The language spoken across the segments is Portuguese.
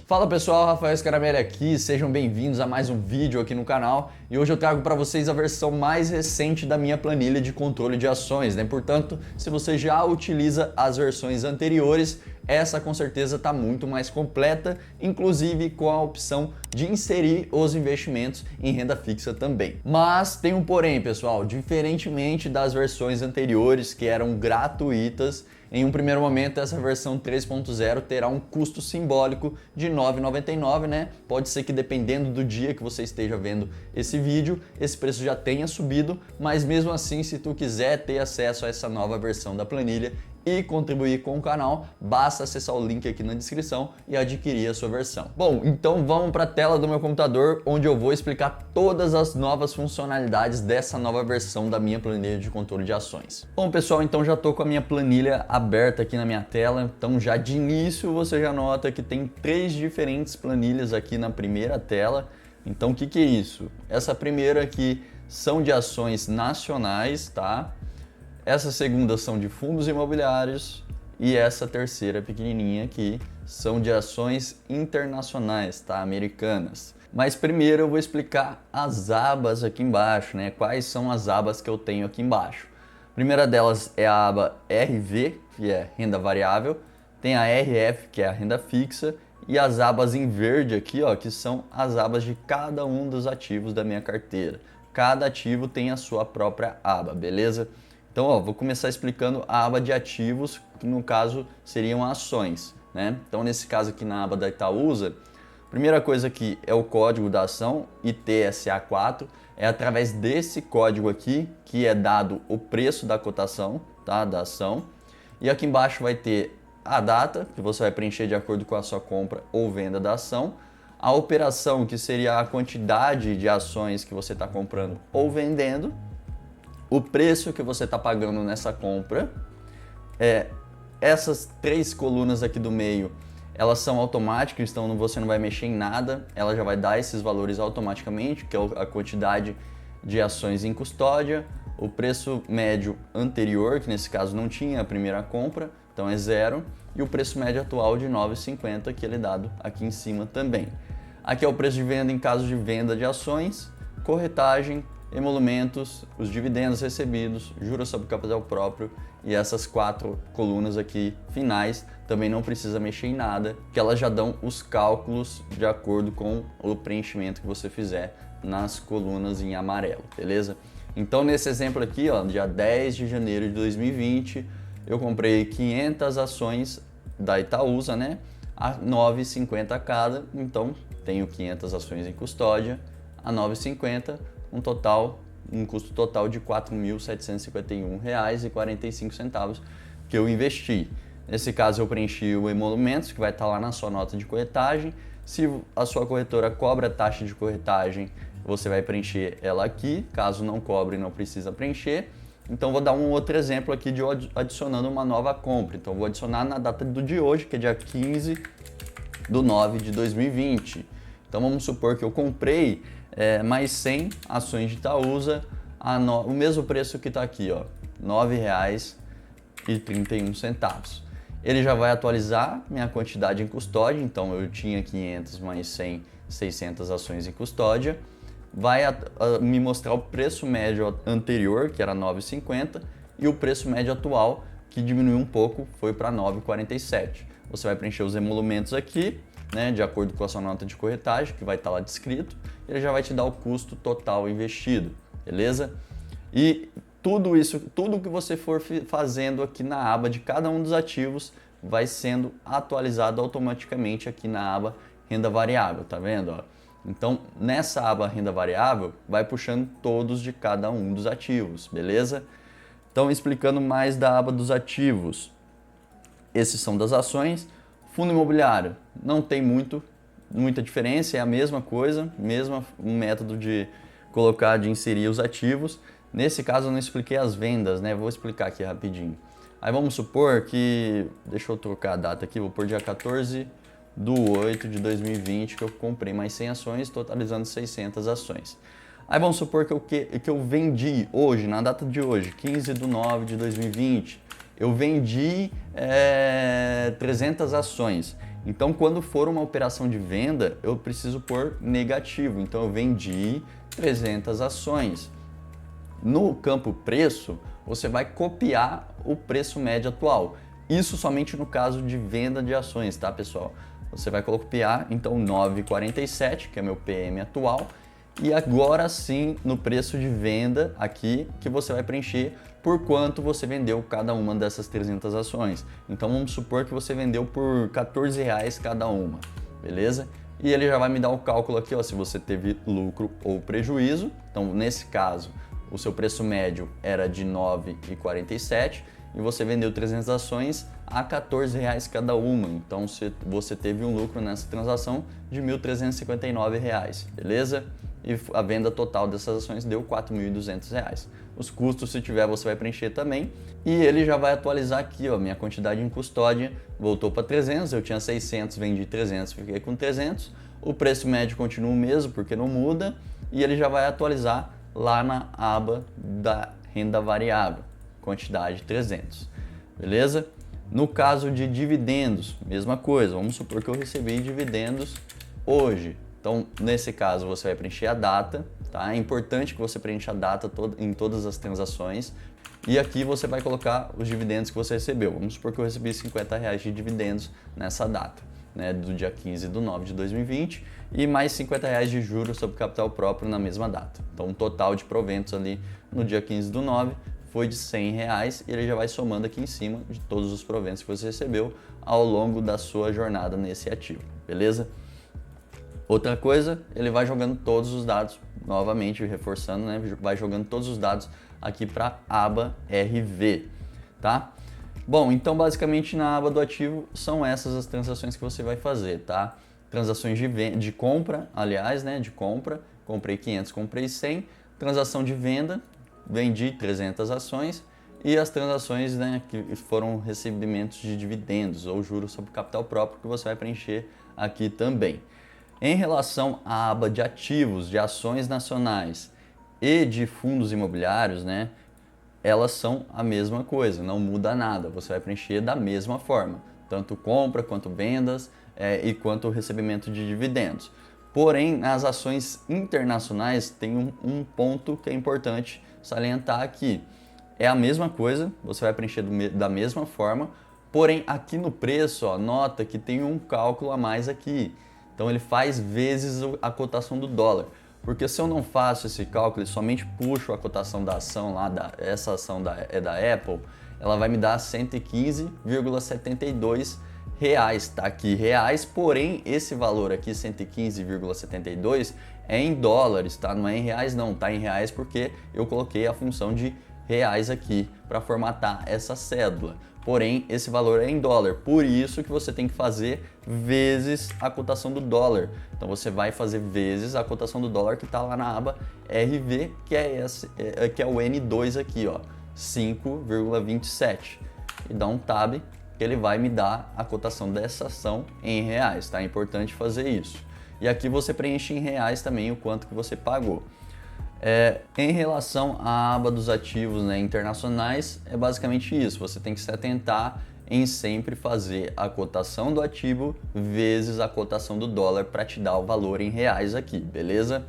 Fala pessoal, Rafael Scaramelli aqui, sejam bem-vindos a mais um vídeo aqui no canal e hoje eu trago para vocês a versão mais recente da minha planilha de controle de ações, né? Portanto, se você já utiliza as versões anteriores, essa com certeza está muito mais completa, inclusive com a opção de inserir os investimentos em renda fixa também. Mas tem um porém, pessoal, diferentemente das versões anteriores que eram gratuitas, em um primeiro momento essa versão 3.0 terá um custo simbólico de R$ 9,99, né? Pode ser que dependendo do dia que você esteja vendo esse vídeo, esse preço já tenha subido, mas mesmo assim, se tu quiser ter acesso a essa nova versão da planilha e contribuir com o canal, basta acessar o link aqui na descrição e adquirir a sua versão. Bom, então vamos para a tela do meu computador, onde eu vou explicar todas as novas funcionalidades dessa nova versão da minha planilha de controle de ações. Bom, pessoal, então já estou com a minha planilha aberta aqui na minha tela, então já de início você já nota que tem 3 diferentes planilhas aqui na primeira tela. Então o que é isso? Essa primeira aqui são de ações nacionais, tá? Essa segunda são de fundos imobiliários e essa terceira pequenininha aqui são de ações internacionais, tá? Americanas. Mas primeiro eu vou explicar as abas aqui embaixo, né? Quais são as abas que eu tenho aqui embaixo. A primeira delas é a aba RV, que é renda variável, tem a RF, que é a renda fixa, e as abas em verde aqui, ó, que são as abas de cada um dos ativos da minha carteira. Cada ativo tem a sua própria aba, beleza? Então, ó, vou começar explicando a aba de ativos, que no caso seriam ações, né? Então, nesse caso aqui na aba da Itaúsa, a primeira coisa aqui é o código da ação, ITSA4. É através desse código aqui que é dado o preço da cotação, tá, da ação. E aqui embaixo vai ter a data, que você vai preencher de acordo com a sua compra ou venda da ação. A operação, que seria a quantidade de ações que você está comprando ou vendendo. O preço que você está pagando nessa compra. Essas 3 colunas aqui do meio, elas são automáticas, então você não vai mexer em nada, ela já vai dar esses valores automaticamente, que é a quantidade de ações em custódia, o preço médio anterior, que nesse caso não tinha a primeira compra, então é 0, e o preço médio atual de R$ 9,50, que ele é dado aqui em cima também. Aqui é o preço de venda em caso de venda de ações, corretagem, emolumentos, os dividendos recebidos, juros sobre capital próprio e essas 4 colunas aqui finais também não precisa mexer em nada, que elas já dão os cálculos de acordo com o preenchimento que você fizer nas colunas em amarelo, beleza? Então nesse exemplo aqui, ó, dia 10 de janeiro de 2020, eu comprei 500 ações da Itaúsa, né, a R$ 9,50 cada, então tenho 500 ações em custódia a R$ 9,50, um custo total de R$ 4.751,45 que eu investi. Nesse caso eu preenchi o emolumentos, que vai estar lá na sua nota de corretagem. Se a sua corretora cobra taxa de corretagem, você vai preencher ela aqui. Caso não cobre, não precisa preencher. Então vou dar um outro exemplo aqui de adicionando uma nova compra. Então vou adicionar na data do de hoje, que é dia 15 de 9 de 2020. Então vamos supor que eu comprei mais 100 ações de Itaúsa, o mesmo preço que está aqui, ó, R$ 9,31. Ele já vai atualizar minha quantidade em custódia, então eu tinha 500 mais 100, 600 ações em custódia. Vai me mostrar o preço médio anterior, que era R$ 9,50, e o preço médio atual, que diminuiu um pouco, foi para R$ 9,47. Você vai preencher os emolumentos aqui, né, de acordo com a sua nota de corretagem, que vai estar lá descrito, ele já vai te dar o custo total investido, beleza? E tudo isso, tudo que você for fazendo aqui na aba de cada um dos ativos vai sendo atualizado automaticamente aqui na aba renda variável, tá vendo? Ó? Então, nessa aba renda variável, vai puxando todos de cada um dos ativos, beleza? Então, explicando mais da aba dos ativos, esses são das ações. Fundo imobiliário, não tem muita diferença, é a mesma coisa, mesmo método de inserir os ativos. Nesse caso eu não expliquei as vendas, né? Vou explicar aqui rapidinho. Aí vamos supor que, deixa eu trocar a data aqui, vou pôr dia 14 de 8 de 2020 que eu comprei mais 100 ações, totalizando 600 ações. Aí vamos supor que eu vendi hoje, na data de hoje, 15 de 9 de 2020, eu vendi 300 ações. Então, quando for uma operação de venda, eu preciso pôr negativo. Então, eu vendi 300 ações. No campo preço, você vai copiar o preço médio atual. Isso somente no caso de venda de ações, tá, pessoal? Você vai copiar, então, 9,47, que é meu PM atual, e agora sim, no preço de venda aqui, que você vai preencher por quanto você vendeu cada uma dessas 300 ações. Então, vamos supor que você vendeu por R$14 cada uma, beleza? E ele já vai me dar o cálculo aqui, ó, se você teve lucro ou prejuízo. Então, nesse caso, o seu preço médio era de 9,47 e você vendeu 300 ações a R$14 cada uma. Então, você teve um lucro nessa transação de R$1.359, beleza? E a venda total dessas ações deu R$4.200. Os custos, se tiver, você vai preencher também. E ele já vai atualizar aqui, ó, minha quantidade em custódia voltou para 300, eu tinha 600, vendi 300, fiquei com 300. O preço médio continua o mesmo, porque não muda. E ele já vai atualizar lá na aba da renda variável, quantidade 300, beleza? No caso de dividendos, mesma coisa, vamos supor que eu recebi dividendos hoje. Então, nesse caso, você vai preencher a data, tá? É importante que você preencha a data em todas as transações. E aqui você vai colocar os dividendos que você recebeu. Vamos supor que eu recebi R$50 de dividendos nessa data, né? Do dia 15/9 de 2020 e mais R$50 de juros sobre capital próprio na mesma data. Então, o total de proventos ali no dia 15/9 foi de R$100 e ele já vai somando aqui em cima de todos os proventos que você recebeu ao longo da sua jornada nesse ativo, beleza? Outra coisa, ele vai jogando todos os dados, novamente reforçando, né? Vai jogando todos os dados aqui para a aba RV, tá? Bom, então basicamente na aba do ativo são essas as transações que você vai fazer, tá? Transações de compra, aliás, né? De compra, comprei 500, comprei 100. Transação de venda, vendi 300 ações. E as transações, né, que foram recebimentos de dividendos ou juros sobre capital próprio que você vai preencher aqui também. Em relação à aba de ativos, de ações nacionais e de fundos imobiliários, né, elas são a mesma coisa, não muda nada, você vai preencher da mesma forma, tanto compra quanto vendas e quanto recebimento de dividendos. Porém, nas ações internacionais tem um ponto que é importante salientar aqui. É a mesma coisa, você vai preencher da mesma forma, porém aqui no preço, ó, nota que tem um cálculo a mais aqui. Então ele faz vezes a cotação do dólar. Porque se eu não faço esse cálculo e somente puxo a cotação da ação lá, essa ação é da Apple, ela vai me dar 115,72 reais. Tá aqui reais, porém esse valor aqui, 115,72, é em dólares, tá? Não é em reais não, tá em reais porque eu coloquei a função de reais aqui para formatar essa cédula. Porém, esse valor é em dólar, por isso que você tem que fazer vezes a cotação do dólar. Então você vai fazer vezes a cotação do dólar que está lá na aba RV, que é o N2 aqui, ó, 5,27. E dá um tab que ele vai me dar a cotação dessa ação em reais, tá? É importante fazer isso. E aqui você preenche em reais também o quanto que você pagou. Em relação à aba dos ativos, né, internacionais, é basicamente isso. Você tem que se atentar em sempre fazer a cotação do ativo vezes a cotação do dólar para te dar o valor em reais aqui, beleza?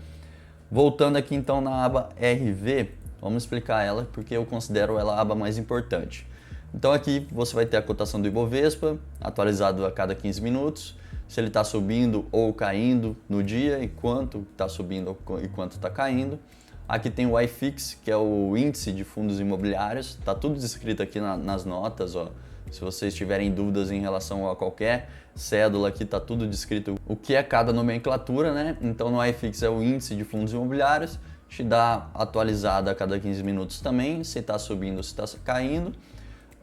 Voltando aqui então na aba RV, vamos explicar ela porque eu considero ela a aba mais importante. Então aqui você vai ter a cotação do Ibovespa, atualizado a cada 15 minutos, se ele está subindo ou caindo no dia, e quanto está subindo e quanto está caindo. Aqui tem o iFix, que é o índice de fundos imobiliários, está tudo descrito aqui nas notas, ó. Se vocês tiverem dúvidas em relação a qualquer cédula aqui, está tudo descrito o que é cada nomenclatura, né? Então no iFix é o índice de fundos imobiliários, te dá atualizada a cada 15 minutos também, se está subindo ou se está caindo.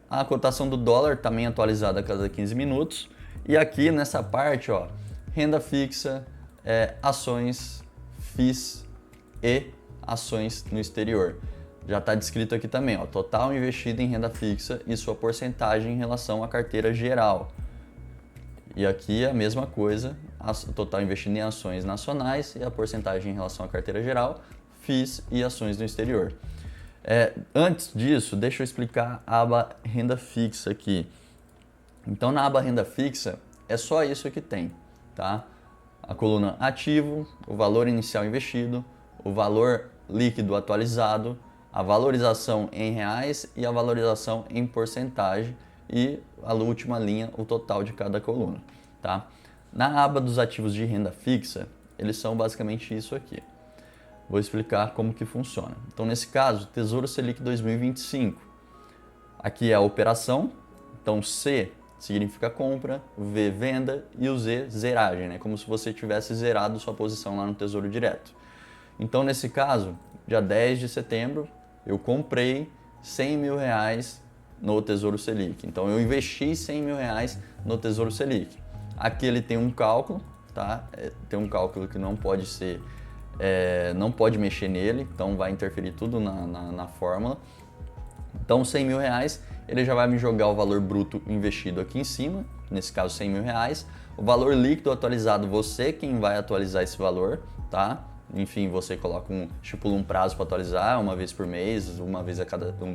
A cotação do dólar também atualizada a cada 15 minutos. E aqui nessa parte, ó, renda fixa, ações, FIIs e ações no exterior. Já está descrito aqui também, ó, total investido em renda fixa e sua porcentagem em relação à carteira geral. E aqui é a mesma coisa, total investido em ações nacionais e a porcentagem em relação à carteira geral, FIIs e ações no exterior. Antes disso, deixa eu explicar a aba renda fixa aqui. Então, na aba renda fixa, é só isso que tem, tá? A coluna ativo, o valor inicial investido, o valor líquido atualizado, a valorização em reais e a valorização em porcentagem e a última linha, o total de cada coluna, tá? Na aba dos ativos de renda fixa, eles são basicamente isso aqui. Vou explicar como que funciona. Então, nesse caso, Tesouro Selic 2025. Aqui é a operação, então C significa compra, V venda e o Z zeragem, né? Como se você tivesse zerado sua posição lá no Tesouro Direto. Então, nesse caso, dia 10 de setembro, eu comprei 100 mil reais no Tesouro Selic. Então, eu investi 100 mil reais no Tesouro Selic. Aqui ele tem um cálculo, tá? Tem um cálculo que não pode ser, não pode mexer nele, então vai interferir tudo na fórmula. Então, 100 mil reais, ele já vai me jogar o valor bruto investido aqui em cima, nesse caso 100 mil reais. O valor líquido atualizado, você quem vai atualizar esse valor, tá? Enfim, você coloca estipula um prazo para atualizar, uma vez por mês, uma vez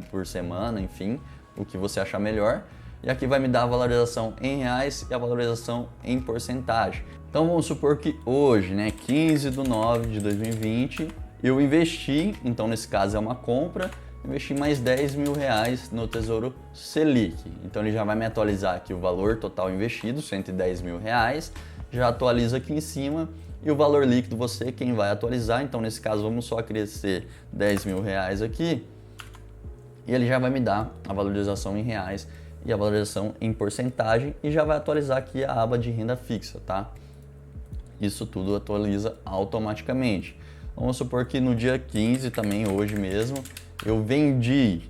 por semana, enfim, o que você achar melhor. E aqui vai me dar a valorização em reais e a valorização em porcentagem. Então vamos supor que hoje, né, 15 de 9 de 2020, eu investi, então nesse caso é uma compra, investi mais 10 mil reais no Tesouro Selic. Então ele já vai me atualizar aqui o valor total investido, 110 mil reais, já atualiza aqui em cima e o valor líquido você quem vai atualizar. Então nesse caso vamos só acrescer 10 mil reais aqui e ele já vai me dar a valorização em reais e a valorização em porcentagem e já vai atualizar aqui a aba de renda fixa, tá? Isso tudo atualiza automaticamente. Vamos supor que no dia 15 também, hoje mesmo, eu vendi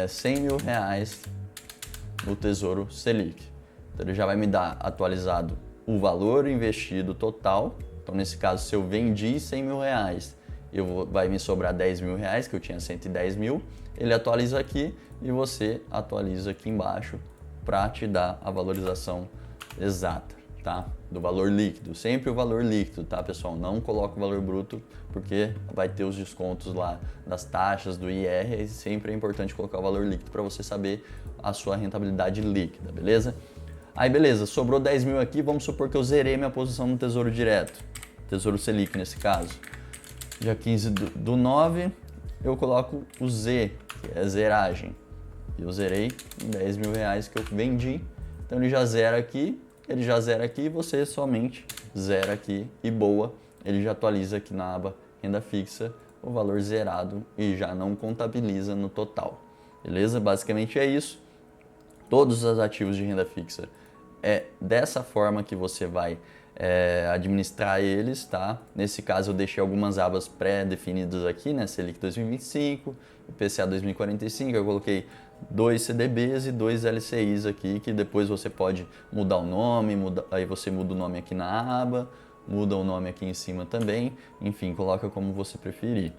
100 mil reais no Tesouro Selic. Então ele já vai me dar atualizado o valor investido total. Então nesse caso, se eu vendi 100 mil reais, vai me sobrar 10 mil reais, que eu tinha 110 mil. Ele atualiza aqui e você atualiza aqui embaixo para te dar a valorização exata, tá? Do valor líquido. Sempre o valor líquido, tá, pessoal? Não coloca o valor bruto, porque vai ter os descontos lá das taxas do IR, e sempre é importante colocar o valor líquido para você saber a sua rentabilidade líquida, beleza? Aí, beleza, sobrou 10 mil aqui, vamos supor que eu zerei minha posição no Tesouro Direto, Tesouro Selic nesse caso. Dia 15 do 9, eu coloco o Z, que é zeragem. Eu zerei 10 mil reais que eu vendi, então ele já zera aqui, e você somente zera aqui e boa, ele já atualiza aqui na aba renda fixa o valor zerado e já não contabiliza no total, beleza? Basicamente é isso. Todos os ativos de renda fixa é dessa forma que você vai administrar eles, tá? Nesse caso eu deixei algumas abas pré-definidas aqui, né? Selic 2025, IPCA 2045, eu coloquei 2 CDBs e 2 LCIs aqui, que depois você pode mudar o nome, aí você muda o nome aqui na aba, muda o nome aqui em cima também, enfim, coloca como você preferir.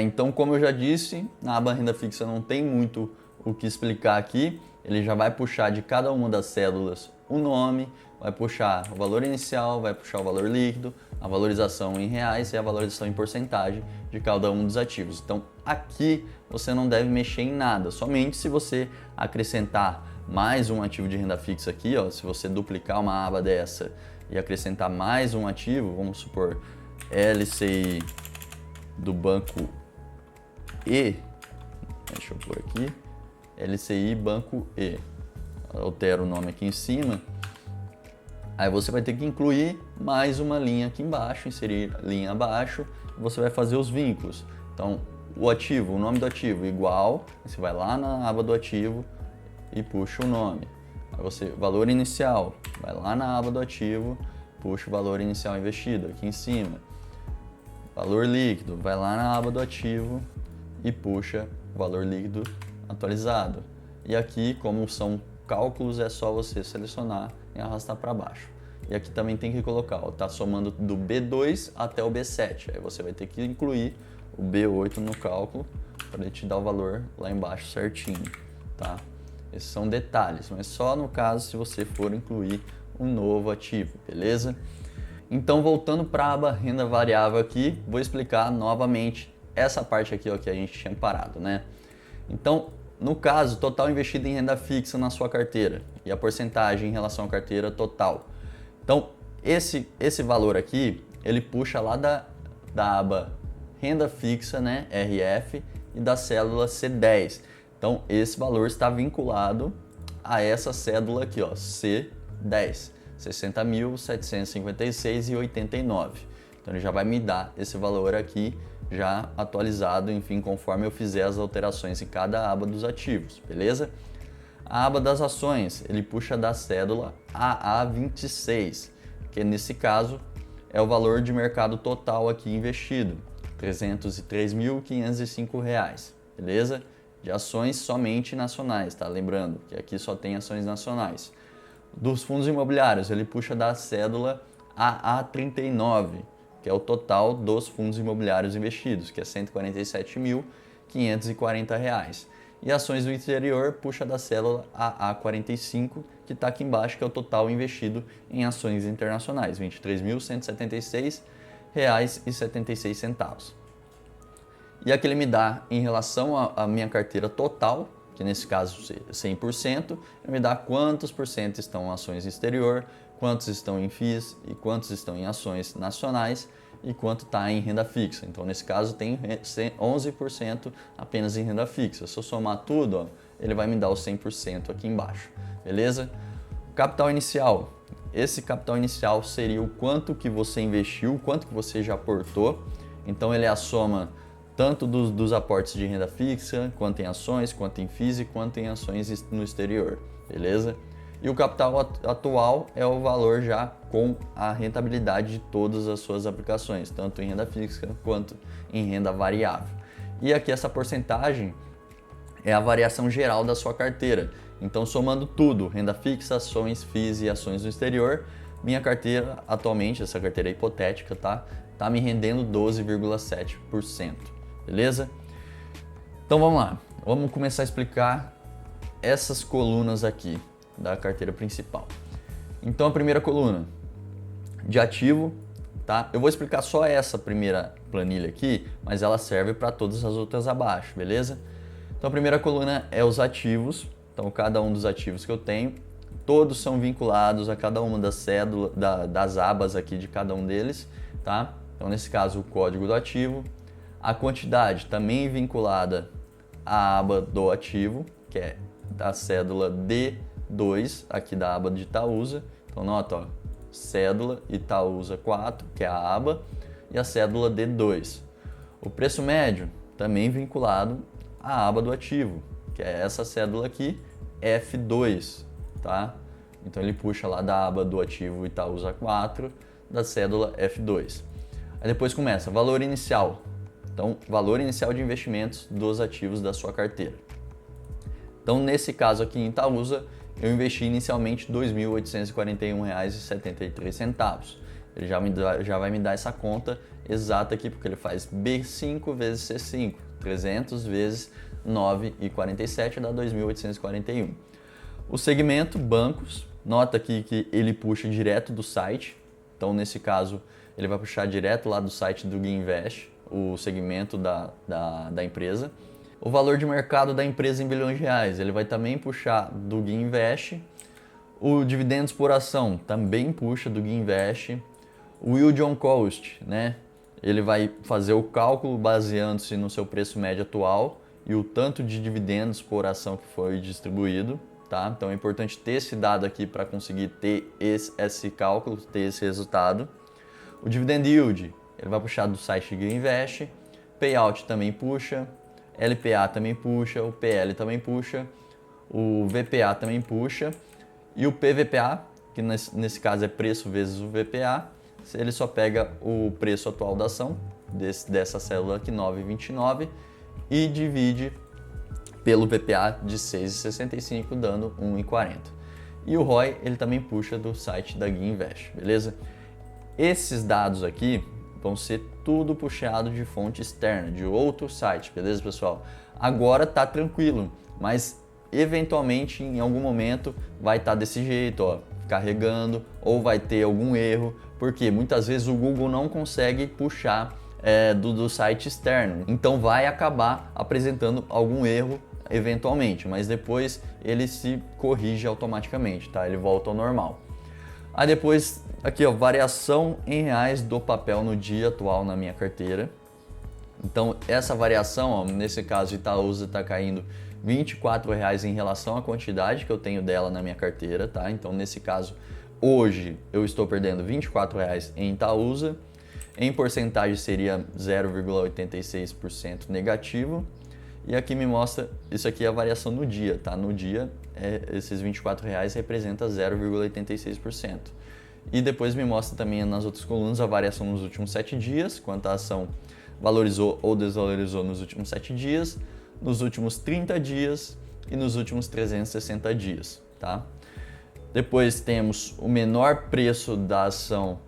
Então, como eu já disse, na aba renda fixa não tem muito o que explicar aqui, ele já vai puxar de cada uma das cédulas o nome, vai puxar o valor inicial, vai puxar o valor líquido, a valorização em reais e a valorização em porcentagem de cada um dos ativos. Então aqui você não deve mexer em nada, somente se você acrescentar mais um ativo de renda fixa aqui, ó, se você duplicar uma aba dessa e acrescentar mais um ativo, vamos supor LCI do banco E, deixa eu pôr aqui, LCI Banco E, altero o nome aqui em cima, aí você vai ter que incluir mais uma linha aqui embaixo, inserir linha abaixo, você vai fazer os vínculos. Então, o ativo, o nome do ativo igual, você vai lá na aba do ativo e puxa o nome. Aí você, valor inicial, vai lá na aba do ativo, puxa o valor inicial investido aqui em cima. Valor líquido, vai lá na aba do ativo e puxa o valor líquido atualizado. E aqui, como são cálculos, é só você selecionar e arrastar para baixo. E aqui também tem que colocar, ó, tá somando do B2 até o B7. Aí você vai ter que incluir o B8 no cálculo para ele te dar o valor lá embaixo certinho, tá? Esses são detalhes, mas só no caso se você for incluir um novo ativo, beleza? Então, voltando para a aba renda variável aqui, vou explicar novamente essa parte aqui, ó, que a gente tinha parado, né? Então, no caso, total investido em renda fixa na sua carteira e a porcentagem em relação à carteira total. Então, esse valor aqui, ele puxa lá da aba renda fixa, né, RF, e da cédula C10. Então, esse valor está vinculado a essa cédula aqui, ó, C10, 60.756,89. Então, ele já vai me dar esse valor aqui, já atualizado, enfim, conforme eu fizer as alterações em cada aba dos ativos, beleza? A aba das ações, ele puxa da cédula AA26, que nesse caso é o valor de mercado total aqui investido, R$ 303.505, beleza? De ações somente nacionais, tá? Lembrando que aqui só tem ações nacionais. Dos fundos imobiliários, ele puxa da cédula AA39, que é o total dos fundos imobiliários investidos, que é R$ 147.540. E ações do exterior puxa da célula AA45, que está aqui embaixo, que é o total investido em ações internacionais, R$ 23.176,76. E aqui ele me dá, em relação à minha carteira total, que nesse caso 100%, ele me dá quantos por cento estão em ações exterior, quantos estão em FIIs e quantos estão em ações nacionais e quanto está em renda fixa. Então, nesse caso, tem 11% apenas em renda fixa. Se eu somar tudo, ó, ele vai me dar os 100% aqui embaixo, beleza? Capital inicial. Esse capital inicial seria o quanto que você investiu, o quanto que você já aportou. Então, ele é a soma tanto dos aportes de renda fixa, quanto em ações, quanto em FIIs e quanto em ações no exterior, beleza? E o capital atual é o valor já com a rentabilidade de todas as suas aplicações, tanto em renda fixa quanto em renda variável. E aqui essa porcentagem é a variação geral da sua carteira. Então, somando tudo, renda fixa, ações, FIIs e ações no exterior, minha carteira atualmente, essa carteira hipotética, tá me rendendo 12,7%, beleza? Então vamos lá, vamos começar a explicar essas colunas aqui da carteira principal. Então, a primeira coluna de ativo, tá? Eu vou explicar só essa primeira planilha aqui, mas ela serve para todas as outras abaixo, beleza? Então, a primeira coluna é os ativos. Então, cada um dos ativos que eu tenho, todos são vinculados a cada uma das cédulas, das abas aqui de cada um deles, tá? Então, nesse caso, o código do ativo, a quantidade também vinculada à aba do ativo, que é a cédula D2 aqui da aba de Itaúsa. Então, nota, ó, cédula Itaúsa 4, que é a aba, e a cédula D2. O preço médio também vinculado à aba do ativo, que é essa cédula aqui, F2, tá? Então, ele puxa lá da aba do ativo Itaúsa 4, da cédula F2. Aí depois começa valor inicial. Então, valor inicial de investimentos dos ativos da sua carteira. Então, nesse caso aqui em Itaúsa, eu investi inicialmente R$ 2.841,73. Ele já vai me dar essa conta exata aqui, porque ele faz B5 vezes C5, 300 vezes 9,47 dá 2.841. O segmento, bancos, nota aqui que ele puxa direto do site. Então, nesse caso, ele vai puxar direto lá do site do Guinvest, o segmento da empresa. O valor de mercado da empresa em bilhões de reais, ele vai também puxar do Guinvest. O dividendos por ação também puxa do Guinvest. O yield on cost, né? Ele vai fazer o cálculo baseando-se no seu preço médio atual e o tanto de dividendos por ação que foi distribuído, tá? Então é importante ter esse dado aqui para conseguir ter esse cálculo, ter esse resultado. O dividend yield, ele vai puxar do site Guinvest. Payout também puxa. LPA também puxa, o PL também puxa, o VPA também puxa e o PVPA, que nesse caso é preço vezes o VPA, ele só pega o preço atual da ação, dessa célula aqui, 9,29, e divide pelo VPA de 6,65, dando 1,40. E o ROI, ele também puxa do site da Guinvest, beleza? Esses dados aqui vão ser tudo puxado de fonte externa, de outro site, beleza, pessoal? Agora tá tranquilo, mas eventualmente em algum momento vai estar desse jeito, ó, carregando, ou vai ter algum erro, porque muitas vezes o Google não consegue puxar do site externo. Então vai acabar apresentando algum erro eventualmente, mas depois ele se corrige automaticamente, tá? Ele volta ao normal. Aí depois, aqui ó, variação em reais do papel no dia atual na minha carteira. Então essa variação, ó, nesse caso Itaúsa está caindo R$ 24,00 em relação à quantidade que eu tenho dela na minha carteira, tá? Então nesse caso, hoje eu estou perdendo R$ 24,00 em Itaúsa. Em porcentagem seria 0,86% negativo. E aqui me mostra, isso aqui é a variação no dia, tá? No dia, esses R$ 24,00 representa 0,86%. E depois me mostra também nas outras colunas a variação nos últimos 7 dias, quanto a ação valorizou ou desvalorizou nos últimos 7 dias, nos últimos 30 dias e nos últimos 360 dias, tá? Depois temos o menor preço da ação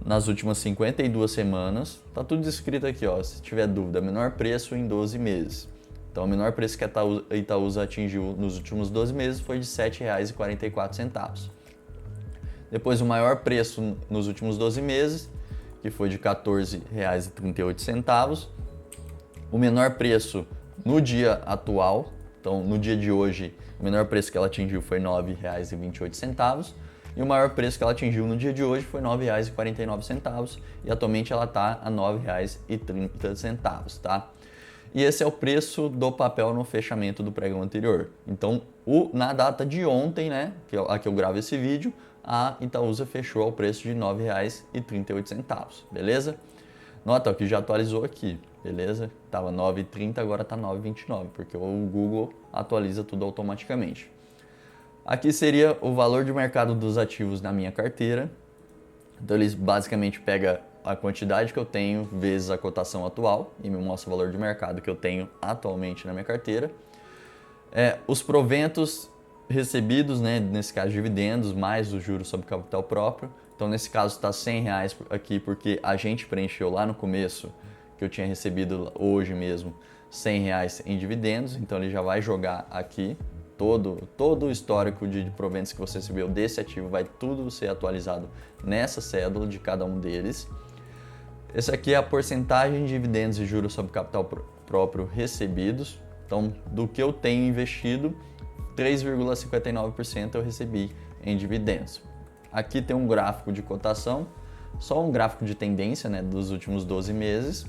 nas últimas 52 semanas. Tá tudo escrito aqui, ó, se tiver dúvida, menor preço em 12 meses. Então, o menor preço que a Itaúsa atingiu nos últimos 12 meses foi de R$ 7,44. Depois, o maior preço nos últimos 12 meses, que foi de R$ 14,38. O menor preço no dia atual, então no dia de hoje, o menor preço que ela atingiu foi R$ 9,28. E o maior preço que ela atingiu no dia de hoje foi R$ 9,49. E atualmente ela está a R$ 9,30, tá? E esse é o preço do papel no fechamento do pregão anterior. Então, na data de ontem, né, a que eu gravo esse vídeo, a Itaúsa fechou ao preço de R$ 9,38, beleza? Nota ó, que já atualizou aqui, beleza? Tava 9,30, agora tá 9,29, porque o Google atualiza tudo automaticamente. Aqui seria o valor de mercado dos ativos na minha carteira. Então, eles basicamente pega a quantidade que eu tenho vezes a cotação atual e me mostra o valor de mercado que eu tenho atualmente na minha carteira. Os proventos recebidos, né, nesse caso dividendos, mais os juros sobre capital próprio. Então nesse caso está R$ 100 aqui porque a gente preencheu lá no começo que eu tinha recebido hoje mesmo R$ 100 em dividendos. Então ele já vai jogar aqui todo o histórico de proventos que você recebeu desse ativo, vai tudo ser atualizado nessa cédula de cada um deles. Esse aqui é a porcentagem de dividendos e juros sobre capital próprio recebidos. Então, do que eu tenho investido, 3,59% eu recebi em dividendos. Aqui tem um gráfico de cotação, só um gráfico de tendência, né, dos últimos 12 meses.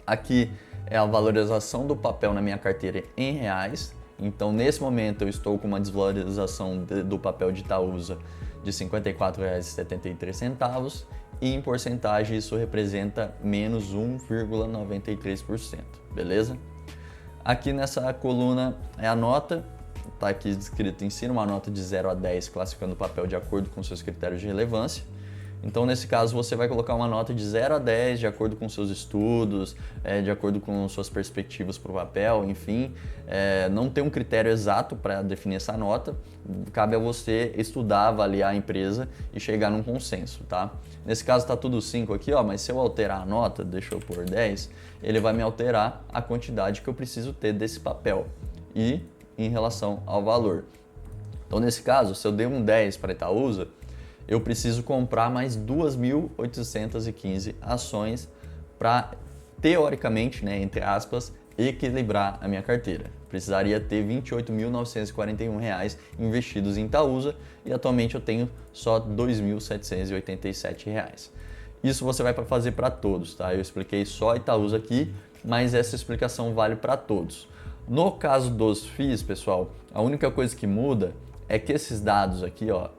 Aqui é a valorização do papel na minha carteira em reais. Então, nesse momento, eu estou com uma desvalorização do papel de Itaúsa de R$ 54,73 e em porcentagem isso representa menos 1,93%, beleza? Aqui nessa coluna é a nota, está aqui descrito em cima, uma nota de 0 a 10 classificando o papel de acordo com seus critérios de relevância. Então, nesse caso, você vai colocar uma nota de 0 a 10 de acordo com seus estudos, de acordo com suas perspectivas para o papel, enfim. Não tem um critério exato para definir essa nota, cabe a você estudar, avaliar a empresa e chegar num consenso, tá? Nesse caso está tudo 5 aqui, ó, mas se eu alterar a nota, deixa eu pôr 10, ele vai me alterar a quantidade que eu preciso ter desse papel e em relação ao valor. Então, nesse caso, se eu dei um 10 para Itaúsa, eu preciso comprar mais 2.815 ações para, teoricamente, né, entre aspas, equilibrar a minha carteira. Precisaria ter R$ 28.941 investidos em Itaúsa e atualmente eu tenho só R$ 2.787. Isso você vai fazer para todos, tá? Eu expliquei só Itaúsa aqui, mas essa explicação vale para todos. No caso dos FIIs, pessoal, a única coisa que muda é que esses dados aqui, ó,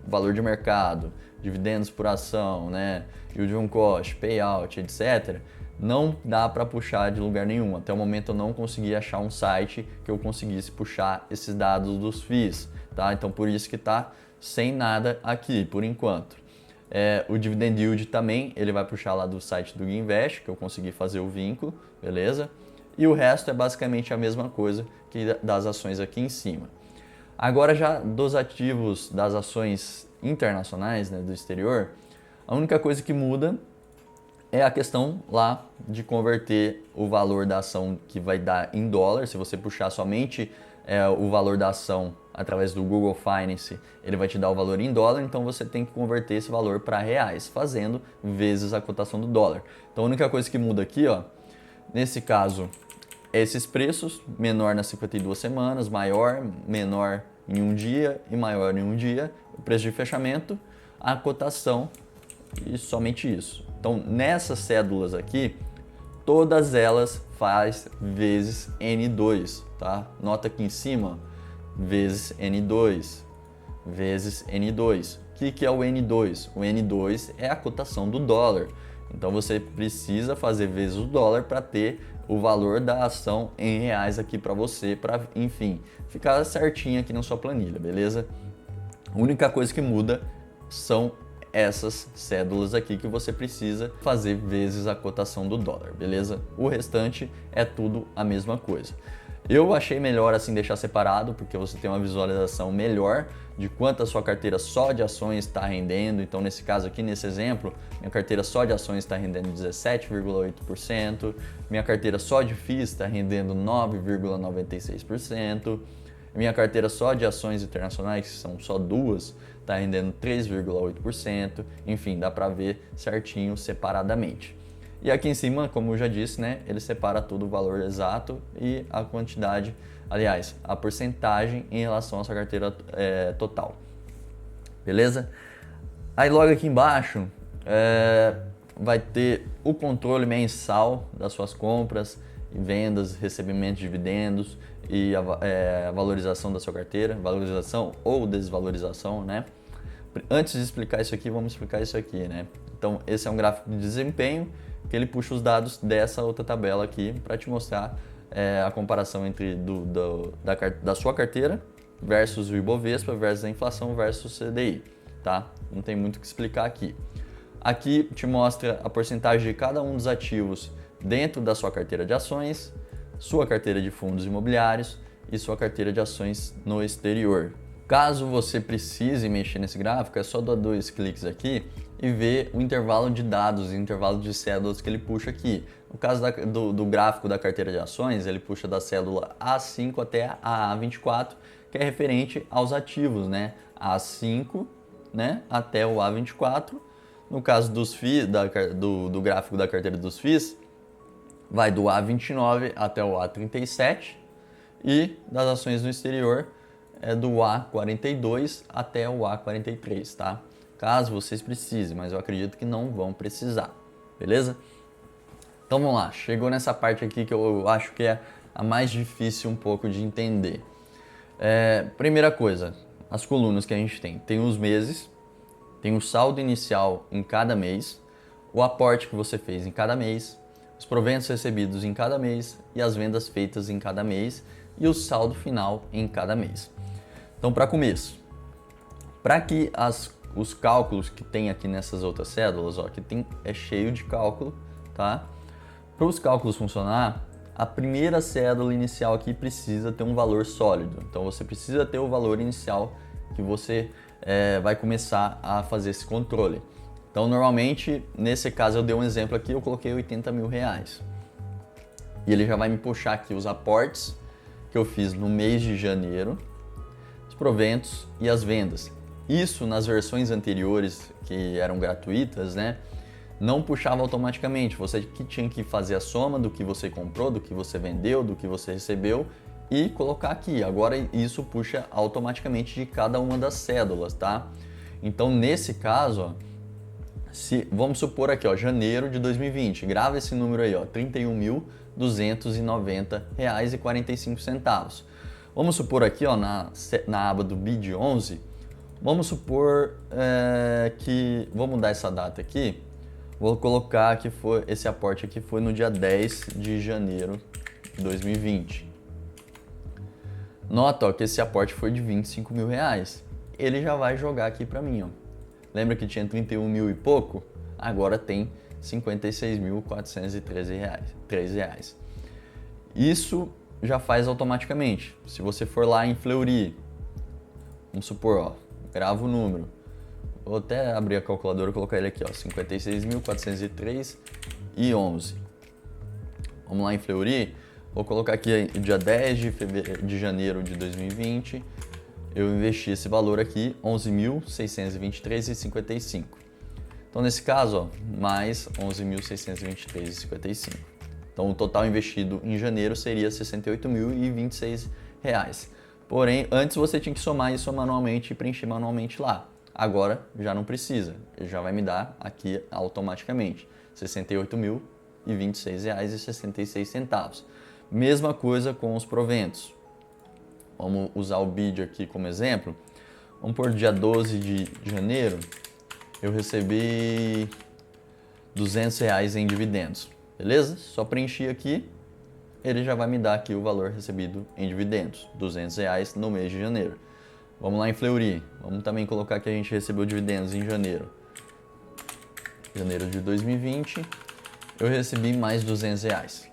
valor de mercado, dividendos por ação, né, yield on cost, payout, etc., não dá para puxar de lugar nenhum. Até o momento eu não consegui achar um site que eu conseguisse puxar esses dados dos FIIs, tá? Então por isso que está sem nada aqui, por enquanto. O dividend yield também, ele vai puxar lá do site do Ginvest, que eu consegui fazer o vínculo, beleza? E o resto é basicamente a mesma coisa que das ações aqui em cima. Agora já dos ativos das ações internacionais, né, do exterior, a única coisa que muda é a questão lá de converter o valor da ação que vai dar em dólar. Se você puxar somente o valor da ação através do Google Finance, ele vai te dar o valor em dólar, então você tem que converter esse valor para reais, fazendo vezes a cotação do dólar. Então a única coisa que muda aqui, ó, nesse caso, esses preços, menor nas 52 semanas, maior, menor em um dia e maior em um dia, o preço de fechamento, a cotação e somente isso. Então nessas cédulas aqui, todas elas faz vezes N2, tá? Nota aqui em cima, vezes N2, vezes N2. O que é o N2? O N2 é a cotação do dólar. Então você precisa fazer vezes o dólar para ter o valor da ação em reais aqui para você, para, enfim, ficar certinho aqui na sua planilha, beleza? A única coisa que muda são essas cédulas aqui que você precisa fazer vezes a cotação do dólar, beleza? O restante é tudo a mesma coisa. Eu achei melhor assim deixar separado, porque você tem uma visualização melhor de quanto a sua carteira só de ações está rendendo. Então nesse caso aqui, nesse exemplo, minha carteira só de ações está rendendo 17,8%, minha carteira só de FIIs está rendendo 9,96%, minha carteira só de ações internacionais, que são só duas, está rendendo 3,8%, enfim, dá para ver certinho separadamente. E aqui em cima, como eu já disse, né, ele separa tudo o valor exato e a quantidade, aliás, a porcentagem em relação à sua carteira total. Beleza? Aí logo aqui embaixo vai ter o controle mensal das suas compras, vendas, recebimento de dividendos e a valorização da sua carteira, valorização ou desvalorização, né? Antes de explicar isso aqui, vamos explicar isso aqui, né? Então, esse é um gráfico de desempenho que ele puxa os dados dessa outra tabela aqui para te mostrar a comparação entre da sua carteira versus o Ibovespa versus a inflação versus o CDI, tá? Não tem muito o que explicar aqui. Aqui te mostra a porcentagem de cada um dos ativos dentro da sua carteira de ações, sua carteira de fundos imobiliários e sua carteira de ações no exterior. Caso você precise mexer nesse gráfico, é só dar 2 cliques aqui e ver o intervalo de dados, o intervalo de cédulas que ele puxa aqui. No caso do gráfico da carteira de ações, ele puxa da cédula A5 até a A24, que é referente aos ativos, né? A5, né, até o A24. No caso dos FIIs, do gráfico da carteira dos FIIs, vai do A29 até o A37, e das ações no exterior é do A42 até o A43, tá? Caso vocês precisem, mas eu acredito que não vão precisar, beleza? Então vamos lá, chegou nessa parte aqui que eu acho que é a mais difícil um pouco de entender. Primeira coisa, as colunas que a gente tem os meses, tem o saldo inicial em cada mês, o aporte que você fez em cada mês, os proventos recebidos em cada mês e as vendas feitas em cada mês e o saldo final em cada mês. Então, para começo, para que os cálculos que tem aqui nessas outras cédulas, ó, que é cheio de cálculo, tá? Para os cálculos funcionar, a primeira cédula inicial aqui precisa ter um valor sólido. Então, você precisa ter o valor inicial que você vai começar a fazer esse controle. Então, normalmente, nesse caso, eu dei um exemplo aqui, eu coloquei R$80 mil. E ele já vai me puxar aqui os aportes que eu fiz no mês de janeiro, os proventos e as vendas. Isso nas versões anteriores, que eram gratuitas, né, não puxava automaticamente. Você que tinha que fazer a soma do que você comprou, do que você vendeu, do que você recebeu e colocar aqui. Agora isso puxa automaticamente de cada uma das cédulas, tá? Então, nesse caso, ó, vamos supor aqui, ó, janeiro de 2020, grava esse número aí, ó, R$31.290,45. Vamos supor aqui, ó, na aba do BID 11, vamos supor que, vou mudar essa data aqui, vou colocar que esse aporte aqui foi no dia 10 de janeiro de 2020. Nota, ó, que esse aporte foi de R$25 mil. Ele já vai jogar aqui para mim, ó. Lembra que tinha 31 mil e pouco? Agora tem R$56.413. Isso já faz automaticamente. Se você for lá em Fleury, vamos supor, ó, grava o número, Vou até abrir a calculadora e colocar ele aqui, ó, 56.403,11. Vamos lá em Fleury, vou colocar aqui dia 10 de janeiro de 2020, eu investi esse valor aqui, 11.623,55. Então nesse caso, ó, mais 11.623,55. Então o total investido em janeiro seria R$ 68.026. Porém, antes você tinha que somar isso manualmente e preencher manualmente lá. Agora já não precisa, ele já vai me dar aqui automaticamente R$ 68.026,66. Mesma coisa com os proventos. Vamos usar o BID aqui como exemplo. Vamos por dia 12 de janeiro, eu recebi R$ 200 em dividendos, beleza? Só preencher aqui, ele já vai me dar aqui o valor recebido em dividendos, R$ 200 no mês de janeiro. Vamos lá em Fleury, vamos também colocar que a gente recebeu dividendos em janeiro. Janeiro de 2020, eu recebi mais R$ 200.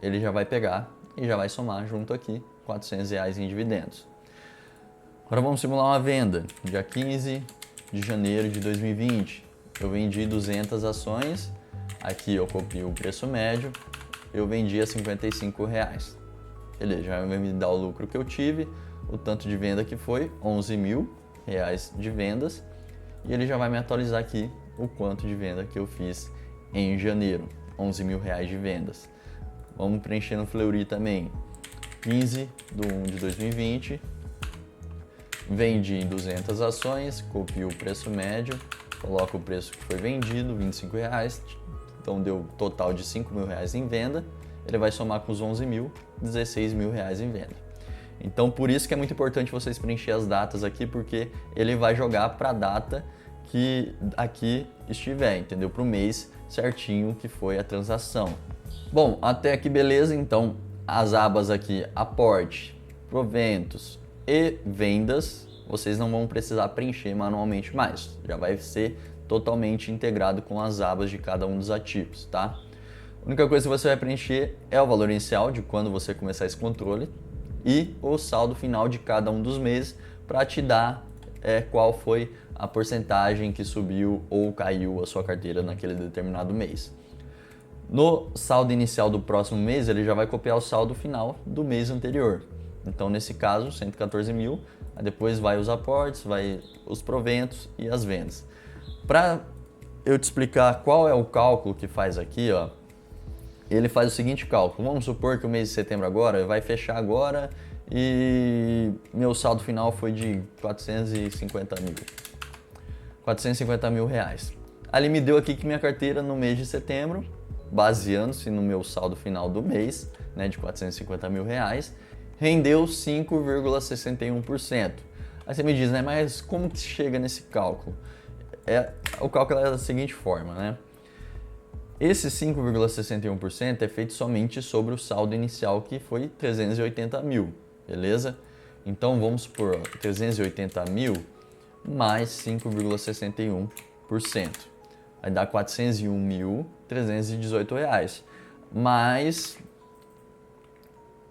Ele já vai pegar e já vai somar junto aqui R$ 400 em dividendos. Agora vamos simular uma venda. Dia 15 de janeiro de 2020, eu vendi 200 ações. Aqui eu copio o preço médio, eu vendi a R$ 55. Beleza, já vai me dar o lucro que eu tive, o tanto de venda que foi, R$ 11.000 de vendas, e ele já vai me atualizar aqui o quanto de venda que eu fiz em janeiro, R$ 11.000 de vendas. Vamos preencher no Fleury também, 15 de 1 de 2020, vendi 200 ações, copio o preço médio, coloco o preço que foi vendido, R$ 25, então deu total de R$ 5.000 em venda, ele vai somar com os 11.000, R$ 16.000 em venda. Então por isso que é muito importante vocês preencher as datas aqui, porque ele vai jogar para a data que aqui estiver, entendeu? Para o mês certinho que foi a transação. Bom, até aqui beleza, então as abas aqui, aporte, proventos e vendas, vocês não vão precisar preencher manualmente mais, já vai ser totalmente integrado com as abas de cada um dos ativos, tá? A única coisa que você vai preencher é o valor inicial de quando você começar esse controle e o saldo final de cada um dos meses para te dar qual foi a porcentagem que subiu ou caiu a sua carteira naquele determinado mês. No saldo inicial do próximo mês, ele já vai copiar o saldo final do mês anterior. Então, nesse caso, 114.000, aí depois vai os aportes, vai os proventos e as vendas. Para eu te explicar qual é o cálculo que faz aqui, ó, ele faz o seguinte cálculo. Vamos supor que o mês de setembro agora vai fechar agora e meu saldo final foi de 450 mil reais. Ali me deu aqui que minha carteira no mês de setembro, baseando-se no meu saldo final do mês, né, de 450 mil reais, rendeu 5,61%. Aí você me diz, né, mas como que chega nesse cálculo? O cálculo é da seguinte forma, né? Esse 5,61% é feito somente sobre o saldo inicial, que foi 380 mil, beleza? Então vamos supor, ó, 380 mil mais 5,61%. Vai dar R$ 401.318 reais, mais R$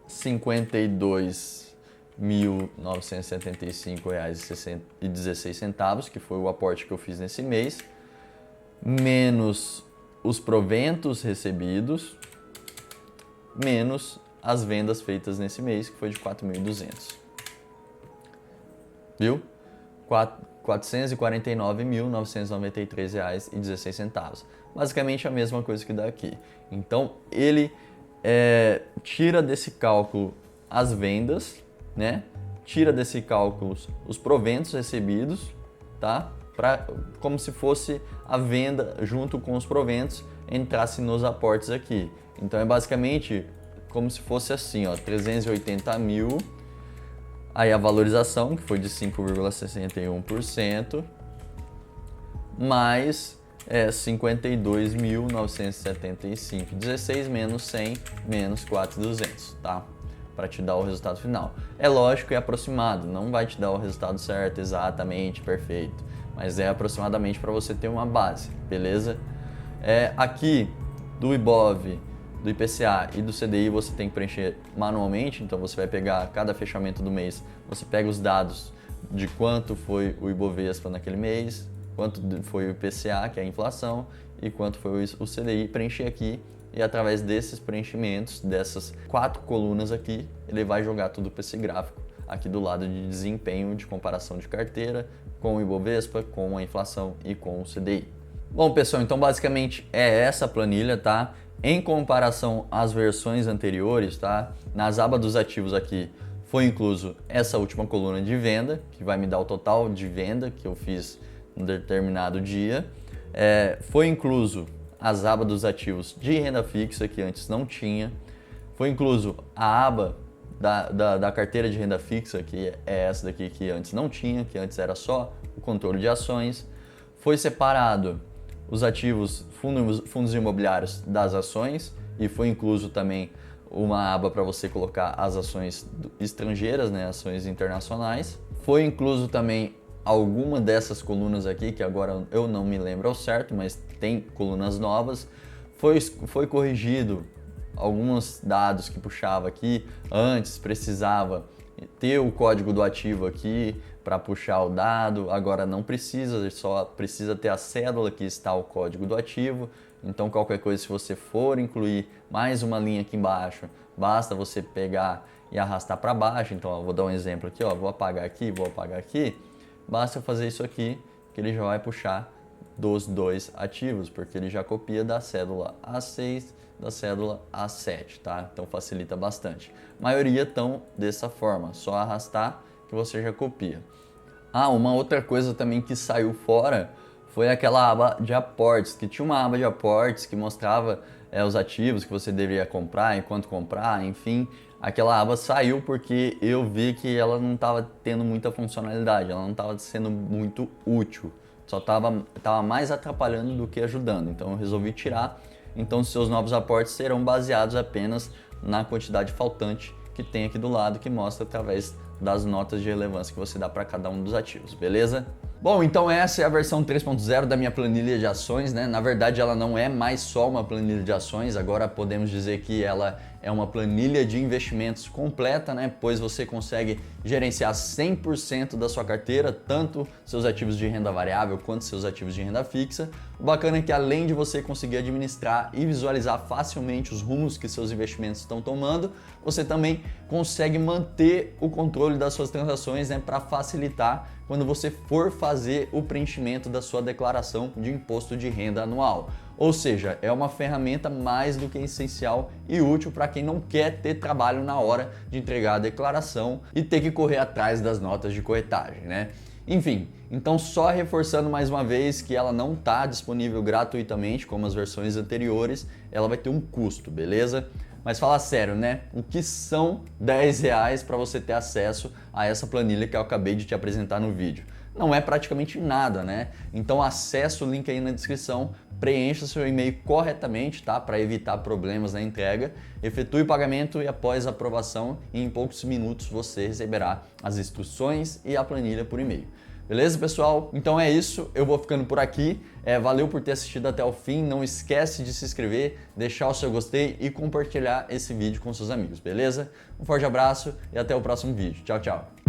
52.975,16, que foi o aporte que eu fiz nesse mês, menos os proventos recebidos, menos as vendas feitas nesse mês, que foi de 4.200. Viu? R$ 449.993,16. Basicamente a mesma coisa que daqui. Então ele tira desse cálculo as vendas, né? Tira desse cálculo os proventos recebidos, tá? Como se fosse a venda junto com os proventos entrasse nos aportes aqui. Então é basicamente como se fosse assim, ó, 380 mil, aí a valorização, que foi de 5,61%, mais 52.975,16 menos 100 menos 4.200, tá? Para te dar o resultado final. É lógico, é aproximado, não vai te dar o resultado certo, exatamente, perfeito, mas é aproximadamente para você ter uma base, beleza? Aqui do IBOV, do IPCA e do CDI você tem que preencher manualmente, então você vai pegar cada fechamento do mês, você pega os dados de quanto foi o Ibovespa naquele mês, quanto foi o IPCA, que é a inflação, e quanto foi o CDI, preencher aqui, e através desses preenchimentos, dessas 4 colunas aqui, ele vai jogar tudo para esse gráfico aqui do lado de desempenho de comparação de carteira com o Ibovespa, com a inflação e com o CDI. Bom, pessoal, então basicamente é essa planilha, tá? Em comparação às versões anteriores, tá? Nas abas dos ativos aqui foi incluso essa última coluna de venda, que vai me dar o total de venda que eu fiz em determinado dia. Foi incluso as abas dos ativos de renda fixa, que antes não tinha. Foi incluso a aba da carteira de renda fixa, que é essa daqui que antes não tinha, que antes era só o controle de ações. Foi separado os ativos fundos imobiliários das ações e foi incluso também uma aba para você colocar as ações estrangeiras, né, ações internacionais. Foi incluso também alguma dessas colunas aqui, que agora eu não me lembro ao certo, mas tem colunas novas. Foi corrigido alguns dados que puxava aqui. Antes precisava ter o código do ativo aqui para puxar o dado, agora não precisa, só precisa ter a cédula que está o código do ativo. Então qualquer coisa, se você for incluir mais uma linha aqui embaixo, basta você pegar e arrastar para baixo. Então ó, vou dar um exemplo aqui, ó, vou apagar aqui, basta eu fazer isso aqui que ele já vai puxar dos 2 ativos, porque ele já copia da cédula A6, da cédula A7, tá? Então facilita bastante. A maioria estão dessa forma, só arrastar que você já copia. Uma outra coisa também que saiu fora foi aquela aba de aportes, que tinha uma aba de aportes que mostrava os ativos que você deveria comprar, enquanto comprar, enfim. Aquela aba saiu porque eu vi que ela não estava tendo muita funcionalidade, ela não estava sendo muito útil, só estava mais atrapalhando do que ajudando, então eu resolvi tirar. Então seus novos aportes serão baseados apenas na quantidade faltante que tem aqui do lado, que mostra através das notas de relevância que você dá para cada um dos ativos, beleza? Bom, então essa é a versão 3.0 da minha planilha de ações, né? Na verdade, ela não é mais só uma planilha de ações, agora podemos dizer que ela é uma planilha de investimentos completa, né? Pois você consegue gerenciar 100% da sua carteira, tanto seus ativos de renda variável quanto seus ativos de renda fixa. O bacana é que além de você conseguir administrar e visualizar facilmente os rumos que seus investimentos estão tomando, você também consegue manter o controle das suas transações, né? Para facilitar quando você for fazer o preenchimento da sua declaração de imposto de renda anual. Ou seja, é uma ferramenta mais do que essencial e útil para quem não quer ter trabalho na hora de entregar a declaração e ter que correr atrás das notas de corretagem, né? Enfim, então só reforçando mais uma vez que ela não está disponível gratuitamente como as versões anteriores, ela vai ter um custo, beleza? Mas fala sério, né? O que são R$10 para você ter acesso a essa planilha que eu acabei de te apresentar no vídeo? Não é praticamente nada, né? Então acesse o link aí na descrição, preencha seu e-mail corretamente, tá? Para evitar problemas na entrega, efetue o pagamento e após a aprovação, em poucos minutos você receberá as instruções e a planilha por e-mail. Beleza, pessoal? Então é isso, eu vou ficando por aqui. Valeu por ter assistido até o fim. Não esquece de se inscrever, deixar o seu gostei e compartilhar esse vídeo com seus amigos, beleza? Um forte abraço e até o próximo vídeo. Tchau, tchau!